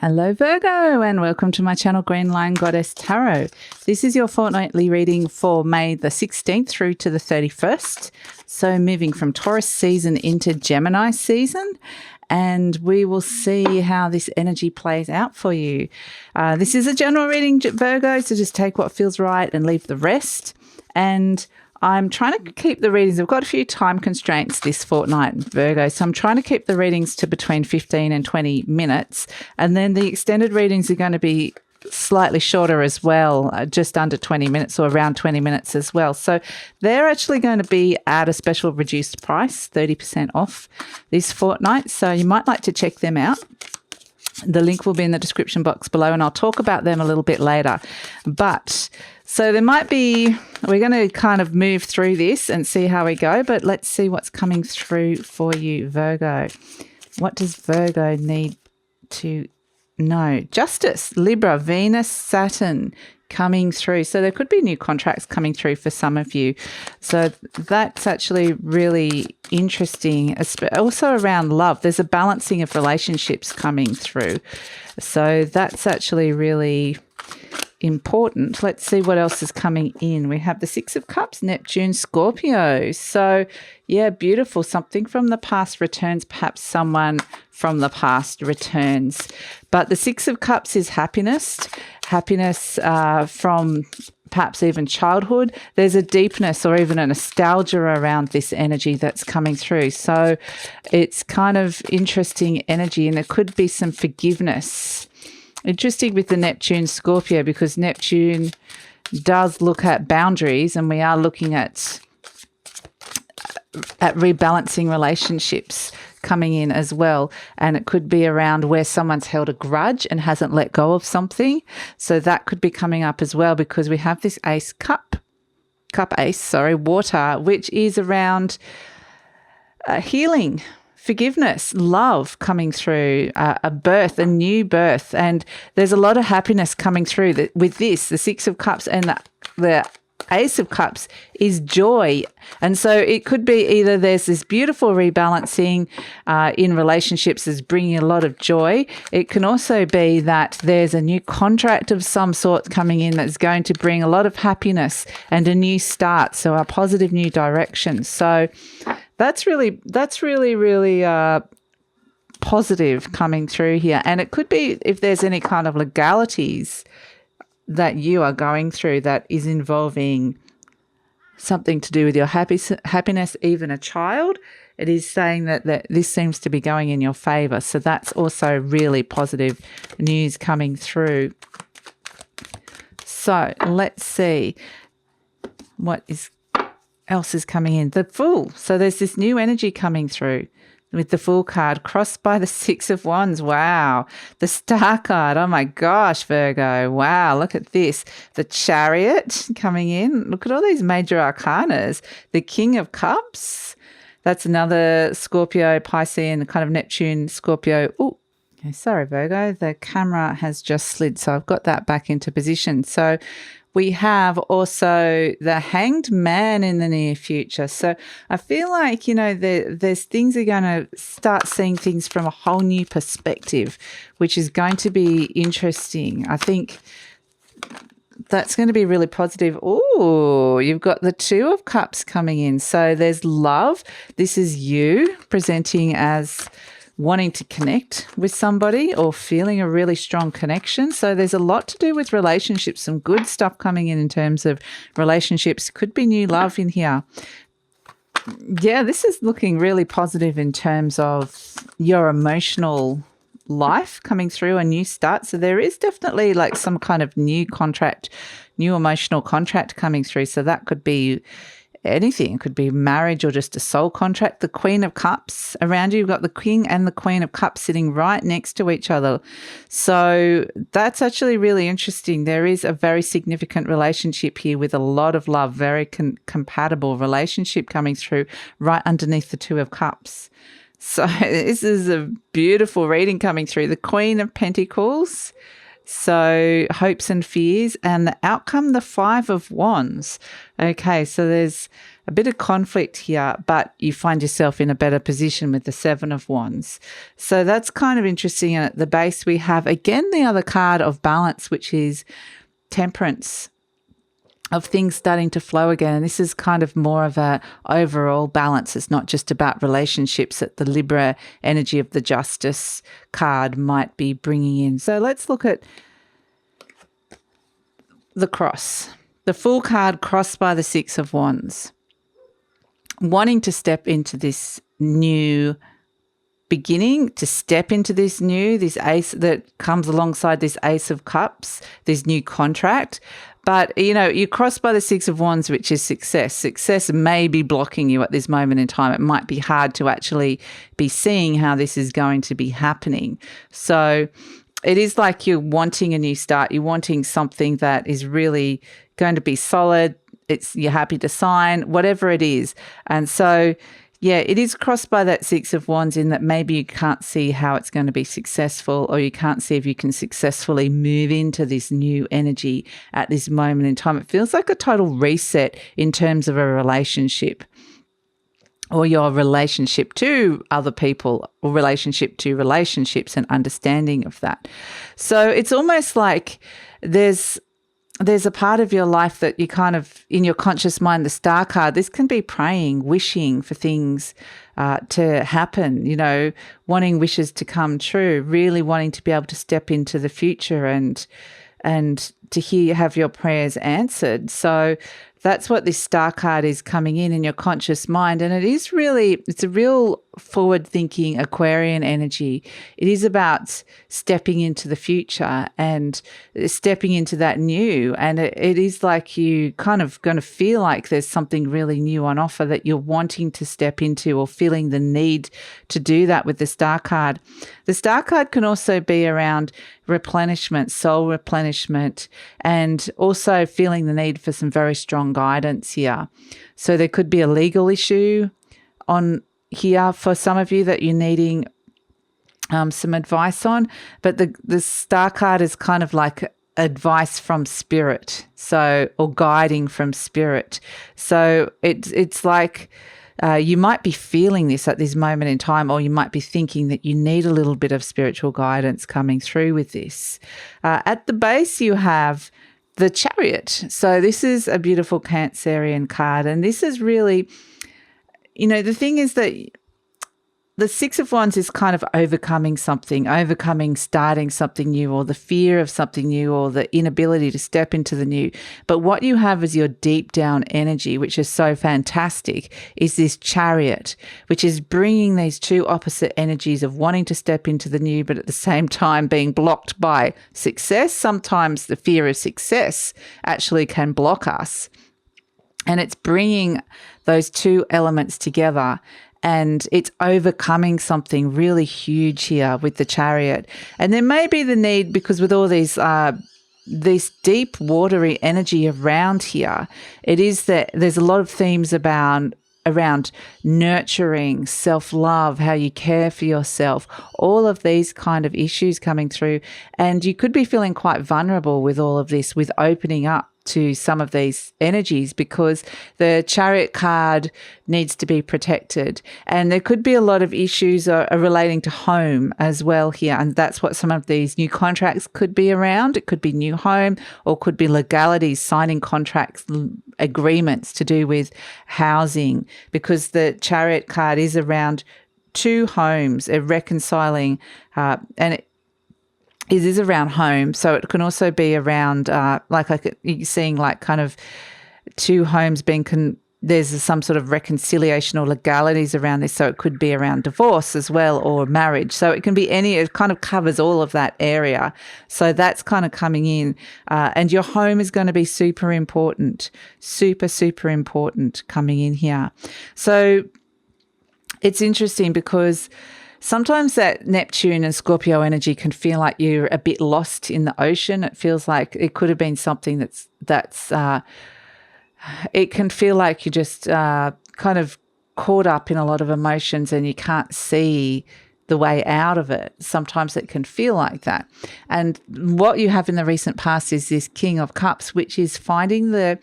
Hello Virgo, and welcome to my channel GreenLion Goddess Tarot. This is your fortnightly reading for May the 16th through to the 31st. So moving from Taurus season into Gemini season, and we will see how this energy plays out for you. This is a general reading, Virgo, so just take what feels right and leave the rest. And I'm trying to keep the readings. I've got a few time constraints this fortnight, Virgo, so I'm trying to keep the readings to between 15 and 20 minutes. And then the extended readings are going to be slightly shorter as well, just under 20 minutes or around 20 minutes as well. So they're actually going to be at a special reduced price, 30% off this fortnight. So you might like to check them out. The link will be in the description box below, and I'll talk about them a little bit later. But so there might be, we're going to kind of move through this and see how we go, but let's see what's coming through for you, Virgo. What does Virgo need to know? Justice, Libra, Venus, Saturn coming through. So there could be new contracts coming through for some of you. So that's actually really interesting. Also around love, there's a balancing of relationships coming through. So that's actually really important. Let's see what else is coming in. We have the Six of Cups, Neptune, Scorpio. So yeah, beautiful. Something from the past returns. Perhaps someone from the past returns. But the Six of Cups is happiness from perhaps even childhood. There's a deepness or even a nostalgia around this energy that's coming through. So it's kind of interesting energy, and there could be some forgiveness. Interesting with the Neptune Scorpio, because Neptune does look at boundaries, and we are looking at rebalancing relationships coming in as well. And it could be around where someone's held a grudge and hasn't let go of something. So that could be coming up as well, because we have this water, which is around healing, forgiveness, love coming through, a birth, a new birth. And there's a lot of happiness coming through with this. The Six of Cups and the Ace of Cups is joy. And so it could be either there's this beautiful rebalancing in relationships is bringing a lot of joy. It can also be that there's a new contract of some sort coming in that's going to bring a lot of happiness and a new start. So a positive new direction. So that's really positive coming through here. And it could be if there's any kind of legalities that you are going through that is involving something to do with your happiness, even a child, it is saying that this seems to be going in your favor. So that's also really positive news coming through. So let's see what else is coming in. The Fool. So there's this new energy coming through with the Fool card, crossed by the Six of Wands. Wow. The Star card. Oh my gosh, Virgo. Wow. Look at this. The Chariot coming in. Look at all these major arcanas. The King of Cups. That's another Scorpio, Piscean, kind of Neptune, Scorpio. Oh, okay, sorry, Virgo. The camera has just slid, so I've got that back into position. So we have also the Hanged Man in the near future. So I feel like, you know, there's things are going to start seeing things from a whole new perspective, which is going to be interesting. I think that's going to be really positive. Oh, you've got the Two of Cups coming in. So there's love. This is you presenting as wanting to connect with somebody or feeling a really strong connection. So there's a lot to do with relationships, some good stuff coming in terms of relationships. Could be new love in here. Yeah, this is looking really positive in terms of your emotional life coming through, a new start. So there is definitely like some kind of new contract, new emotional contract coming through. So that could be anything. It could be marriage or just a soul contract. The Queen of Cups around you, you've got the King and the Queen of Cups sitting right next to each other. So that's actually really interesting. There is a very significant relationship here with a lot of love, very compatible relationship coming through right underneath the Two of Cups. So this is a beautiful reading coming through. The Queen of Pentacles. So hopes and fears, and the outcome, the 5 of Wands. Okay, so there's a bit of conflict here, but you find yourself in a better position with the 7 of Wands. So that's kind of interesting. And at the base, we have again the other card of balance, which is temperance, of things starting to flow again. And this is kind of more of a overall balance. It's not just about relationships that the Libra energy of the Justice card might be bringing in. So let's look at the cross. The Fool card crossed by the 6 of Wands. Wanting to step into this new beginning, to step into this ace that comes alongside this Ace of Cups, this new contract. But, you know, you're crossed by the 6 of Wands, which is success. Success may be blocking you at this moment in time. It might be hard to actually be seeing how this is going to be happening. So it is like you're wanting a new start. You're wanting something that is really going to be solid. You're happy to sign, whatever it is. And so, yeah, it is crossed by that 6 of Wands in that maybe you can't see how it's going to be successful, or you can't see if you can successfully move into this new energy at this moment in time. It feels like a total reset in terms of a relationship, or your relationship to other people, or relationship to relationships and understanding of that. So it's almost like there's a part of your life that you kind of, in your conscious mind, the Star card, this can be praying, wishing for things to happen, you know, wanting wishes to come true, really wanting to be able to step into the future and to have your prayers answered. So that's what this Star card is coming in your conscious mind. And it's a real forward-thinking Aquarian energy. It is about stepping into the future and stepping into that new. And it is like you kind of going to feel like there's something really new on offer that you're wanting to step into, or feeling the need to do that with the Star card. The Star card can also be around replenishment, soul replenishment, and also feeling the need for some very strong guidance here. So there could be a legal issue on here for some of you that you're needing some advice on, but the Star card is kind of like advice from spirit, or guiding from spirit. So it's like you might be feeling this at this moment in time, or you might be thinking that you need a little bit of spiritual guidance coming through with this. At the base, you have the Chariot. So this is a beautiful Cancerian card, and this is really, you know, the thing is that the 6 of Wands is kind of overcoming starting something new, or the fear of something new, or the inability to step into the new. But what you have is your deep down energy, which is so fantastic, is this Chariot, which is bringing these two opposite energies of wanting to step into the new, but at the same time being blocked by success. Sometimes the fear of success actually can block us. And it's bringing those two elements together, and it's overcoming something really huge here with the Chariot. And there may be the need, because with all these this deep watery energy around here, it is that there's a lot of themes around nurturing, self-love, how you care for yourself, all of these kind of issues coming through. And you could be feeling quite vulnerable with all of this, with opening up to some of these energies, because the Chariot card needs to be protected. And there could be a lot of issues relating to home as well here. And that's what some of these new contracts could be around. It could be new home, or could be legalities, signing contracts, agreements to do with housing, because the Chariot card is around two homes, reconciling, and it is around home. So it can also be around, you're seeing like kind of two homes being, there's some sort of reconciliation or legalities around this. So it could be around divorce as well, or marriage. So it can be it kind of covers all of that area. So that's kind of coming in. And your home is going to be super important, super, super important coming in here. So it's interesting because sometimes that Neptune and Scorpio energy can feel like you're a bit lost in the ocean. It feels like it could have been something it can feel like you're just kind of caught up in a lot of emotions, and you can't see the way out of it. Sometimes it can feel like that. And what you have in the recent past is this King of Cups, which is finding and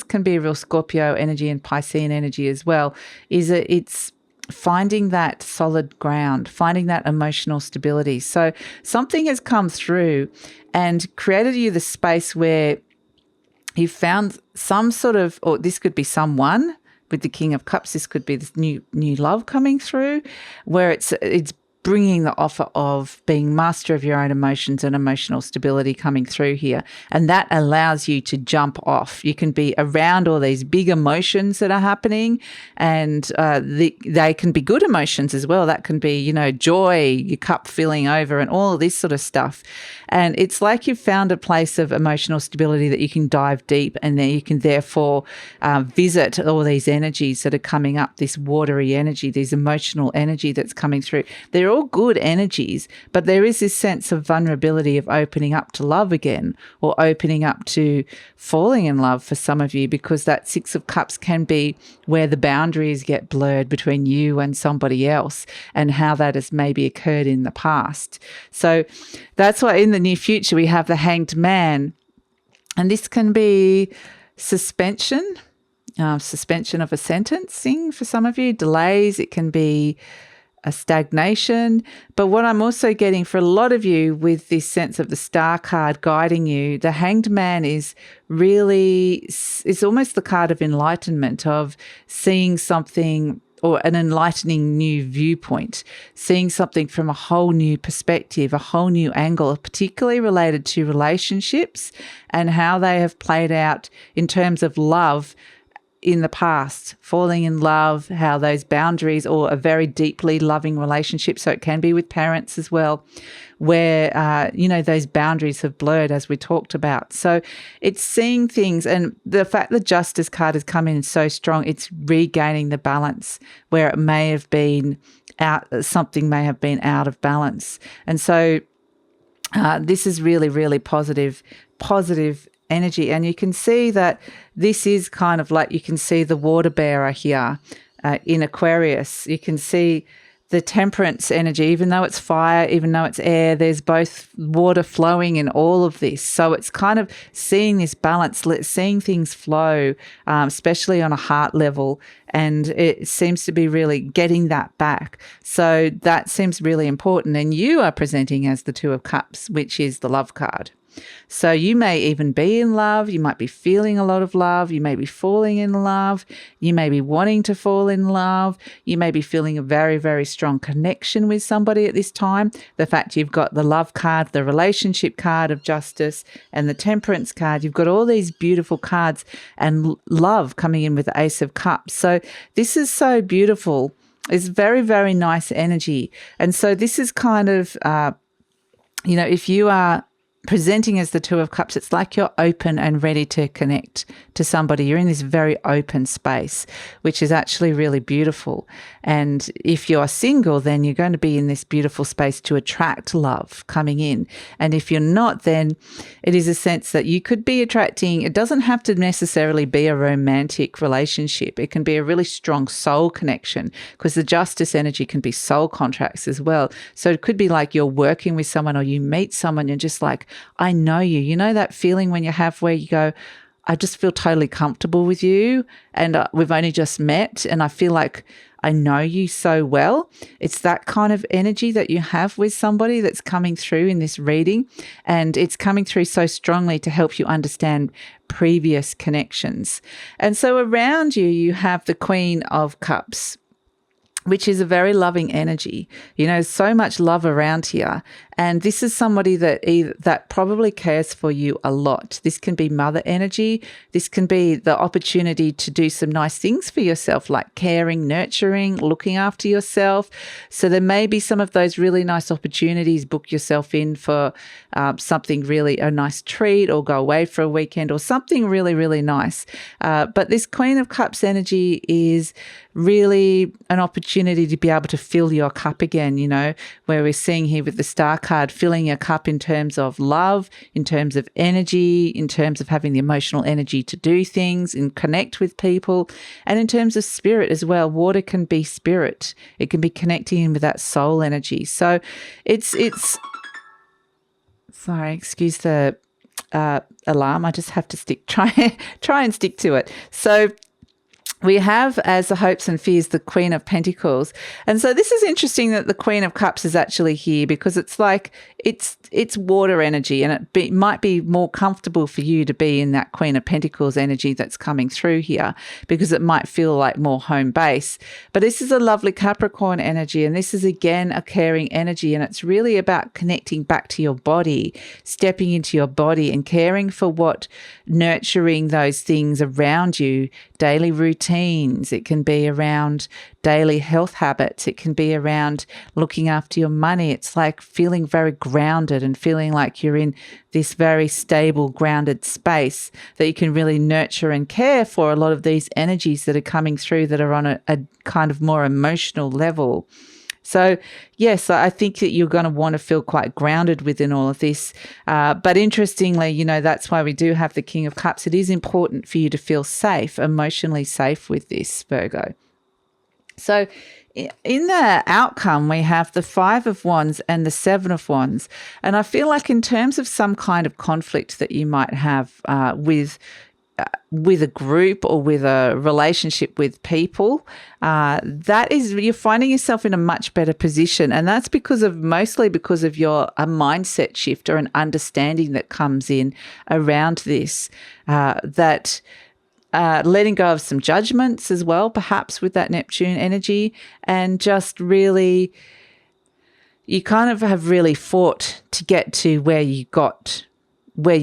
can be a real Scorpio energy and Piscean energy as well, it's finding that solid ground, finding that emotional stability. So something has come through and created you the space where you found some sort of, or this could be someone with the King of Cups, this could be this new love coming through, where it's bringing the offer of being master of your own emotions and emotional stability coming through here. And that allows you to jump off. You can be around all these big emotions that are happening, and they can be good emotions as well. That can be, joy, your cup filling over and all of this sort of stuff. And it's like you've found a place of emotional stability that you can dive deep, and then you can therefore visit all these energies that are coming up, this watery energy, this emotional energy that's coming through. They're all good energies, but there is this sense of vulnerability of opening up to love again, or opening up to falling in love for some of you, because that Six of Cups can be where the boundaries get blurred between you and somebody else, and how that has maybe occurred in the past. So that's why in the near future we have the Hanged Man, and this can be suspension of a sentencing for some of you, delays. It can be a stagnation. But what I'm also getting for a lot of you with this sense of the Star card guiding you, the Hanged Man is really, it's almost the card of enlightenment, of seeing something, or an enlightening new viewpoint, seeing something from a whole new perspective, a whole new angle, particularly related to relationships and how they have played out in terms of love in the past, falling in love, how those boundaries, or a very deeply loving relationship, so it can be with parents as well, where, those boundaries have blurred, as we talked about. So it's seeing things, and the fact the Justice card has come in so strong, it's regaining the balance where it may have been something may have been out of balance. And so this is really, really positive energy. And you can see that this is kind of like, you can see the water bearer here in Aquarius. You can see the Temperance energy, even though it's fire, even though it's air, there's both water flowing in all of this. So it's kind of seeing this balance, seeing things flow, especially on a heart level. And it seems to be really getting that back. So that seems really important. And you are presenting as the Two of Cups, which is the love card. So you may even be in love. You might be feeling a lot of love. You may be falling in love. You may be wanting to fall in love. You may be feeling a very, very strong connection with somebody at this time. The fact you've got the love card, the relationship card of Justice, and the Temperance card, you've got all these beautiful cards, and love coming in with the Ace of Cups. So this is so beautiful. It's very, very nice energy. And so this is kind of, if you are presenting as the Two of Cups, it's like you're open and ready to connect to somebody. You're in this very open space, which is actually really beautiful. And if you're single, then you're going to be in this beautiful space to attract love coming in. And if you're not, then it is a sense that you could be attracting, it doesn't have to necessarily be a romantic relationship. It can be a really strong soul connection, because the Justice energy can be soul contracts as well. So it could be like you're working with someone, or you meet someone, you're just like, I know you. You know that feeling when you have where you go, I just feel totally comfortable with you, and we've only just met, and I feel like I know you so well. It's that kind of energy that you have with somebody that's coming through in this reading, and it's coming through so strongly to help you understand previous connections. And so around you, you have the Queen of Cups, which is a very loving energy. So much love around here. And this is somebody that probably cares for you a lot. This can be mother energy. This can be the opportunity to do some nice things for yourself, like caring, nurturing, looking after yourself. So there may be some of those really nice opportunities. Book yourself in for something really, a nice treat, or go away for a weekend, or something really, really nice. But this Queen of Cups energy is really an opportunity opportunity to be able to fill your cup again, you know, where we're seeing here with the star card, filling your cup in terms of love, in terms of energy, in terms of having the emotional energy to do things and connect with people, and in terms of spirit as well. Water can be spirit. It can be connecting in with that soul energy. So it's sorry, excuse the alarm. I just have to try and stick to it. So we have as the hopes and fears the Queen of Pentacles. And so this is interesting that the Queen of Cups is actually here, because it's like it's water energy, and it might be more comfortable for you to be in that Queen of Pentacles energy that's coming through here, because it might feel like more home base. But this is a lovely Capricorn energy, and this is again a caring energy, and it's really about connecting back to your body, stepping into your body and caring for what, nurturing those things around you, daily routines. It can be around daily health habits. It can be around looking after your money. It's like feeling very grounded and feeling like you're in this very stable, grounded space that you can really nurture and care for a lot of these energies that are coming through that are on a kind of more emotional level. So, yes, I think that you're going to want to feel quite grounded within all of this. But interestingly, you know, that's why we do have the King of Cups. It is important for you to feel safe, emotionally safe with this, Virgo. So in the outcome, we have the Five of Wands and the Seven of Wands. And I feel like in terms of some kind of conflict that you might have with a group or with a relationship with people, that is, you're finding yourself in a much better position. And that's mostly because of your mindset shift or an understanding that comes in around this, that letting go of some judgments as well, perhaps with that Neptune energy, and just really, you kind of have really fought to get to where you got, where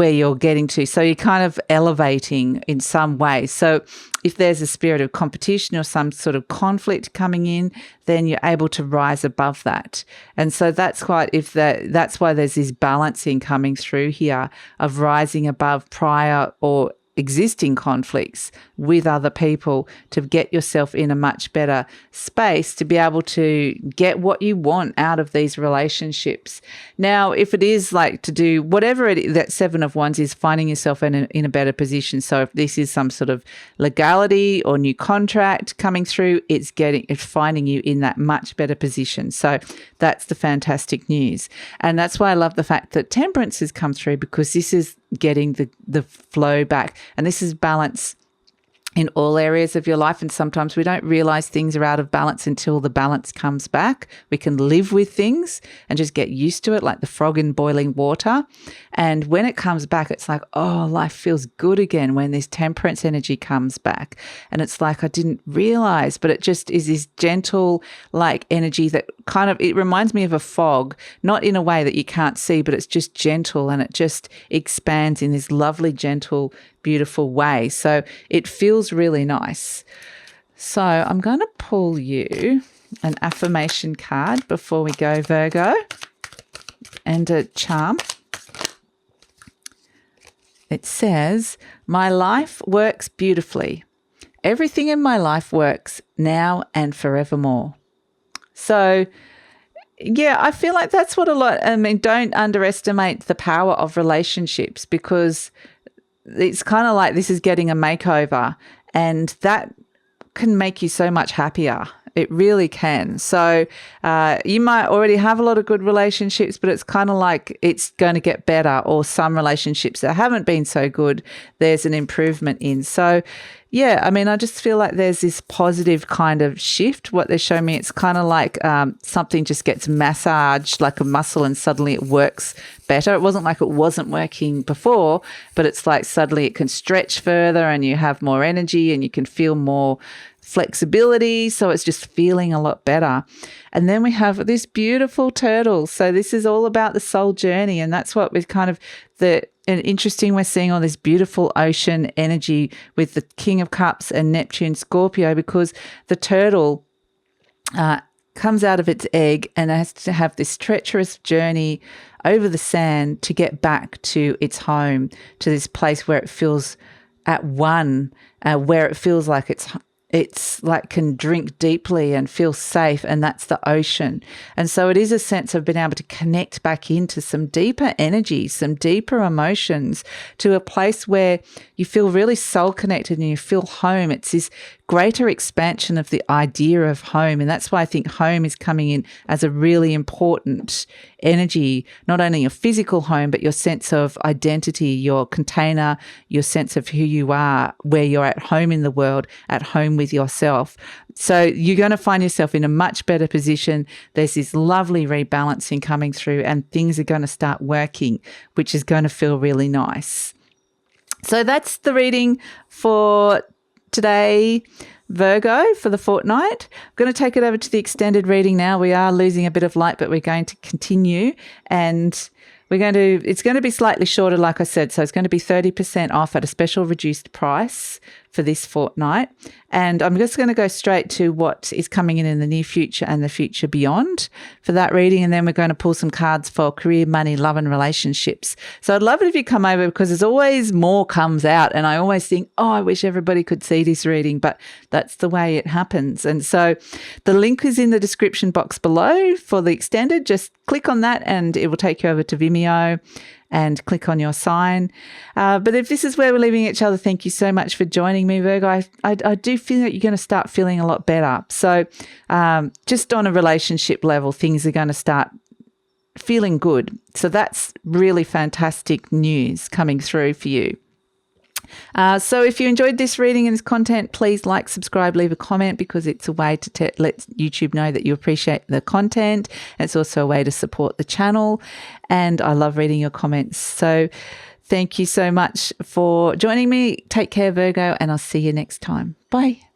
you're getting to. So you're kind of elevating in some way. So if there's a spirit of competition or some sort of conflict coming in, then you're able to rise above that. And so that's why there's this balancing coming through here of rising above prior or existing conflicts with other people to get yourself in a much better space to be able to get what you want out of these relationships. Now, if it is like to do whatever it is, that Seven of Wands is finding yourself in a better position. So if this is some sort of legality or new contract coming through, it's finding you in that much better position. So that's the fantastic news. And that's why I love the fact that Temperance has come through, because this is getting the flow back, and this is balance in all areas of your life. And sometimes we don't realize things are out of balance until the balance comes back. We can live with things and just get used to it, like the frog in boiling water. And when it comes back, it's like, oh, life feels good again when this Temperance energy comes back. And it's like, I didn't realize, but it just is this gentle, like, energy that kind of, it reminds me of a fog, not in a way that you can't see, but it's just gentle, and it just expands in this lovely, gentle, beautiful way. So it feels really nice. So I'm going to pull you an affirmation card before we go, Virgo, and a charm. It says, my life works beautifully. Everything in my life works now and forevermore. So yeah, I feel like that's what don't underestimate the power of relationships, because it's kind of like this is getting a makeover, and that can make you so much happier. It really can. So you might already have a lot of good relationships, but it's kind of like it's going to get better, or some relationships that haven't been so good, there's an improvement in. So yeah, I mean, I just feel like there's this positive kind of shift. What they're showing me, it's kind of like something just gets massaged like a muscle, and suddenly it works better. It wasn't like it wasn't working before, but it's like suddenly it can stretch further, and you have more energy, and you can feel more flexibility. So it's just feeling a lot better. And then we have this beautiful turtle. So this is all about the soul journey. And that's what we've kind of and interesting, we're seeing all this beautiful ocean energy with the King of Cups and Neptune Scorpio, because the turtle comes out of its egg and has to have this treacherous journey over the sand to get back to its home, to this place where it feels at one, where it feels like it's it's like can drink deeply and feel safe, and that's the ocean. And so it is a sense of being able to connect back into some deeper energy, some deeper emotions, to a place where you feel really soul connected and you feel home. It's this greater expansion of the idea of home. And that's why I think home is coming in as a really important energy, not only your physical home, but your sense of identity, your container, your sense of who you are, where you're at home in the world, at home with yourself. So you're going to find yourself in a much better position. There's this lovely rebalancing coming through, and things are going to start working, which is going to feel really nice. So that's the reading for today, Virgo, for the fortnight. I'm going to take it over to the extended reading now. We are losing a bit of light, but we're going to continue, and it's going to be slightly shorter, like I said. So it's going to be 30% off at a special reduced price for this fortnight. And I'm just going to go straight to what is coming in the near future and the future beyond for that reading. And then we're going to pull some cards for career, money, love and relationships. So I'd love it if you come over, because there's always more comes out. And I always think, oh, I wish everybody could see this reading, but that's the way it happens. And so the link is in the description box below for the extended. Just click on that and it will take you over to Vimeo, and click on your sign. But if this is where we're leaving each other, thank you so much for joining me, Virgo. I do feel that you're going to start feeling a lot better. So just on a relationship level, things are going to start feeling good. So that's really fantastic news coming through for you. So if you enjoyed this reading and this content, please like, subscribe, leave a comment, because it's a way to let YouTube know that you appreciate the content. It's also a way to support the channel, and I love reading your comments. So thank you so much for joining me. Take care, Virgo, and I'll see you next time. Bye.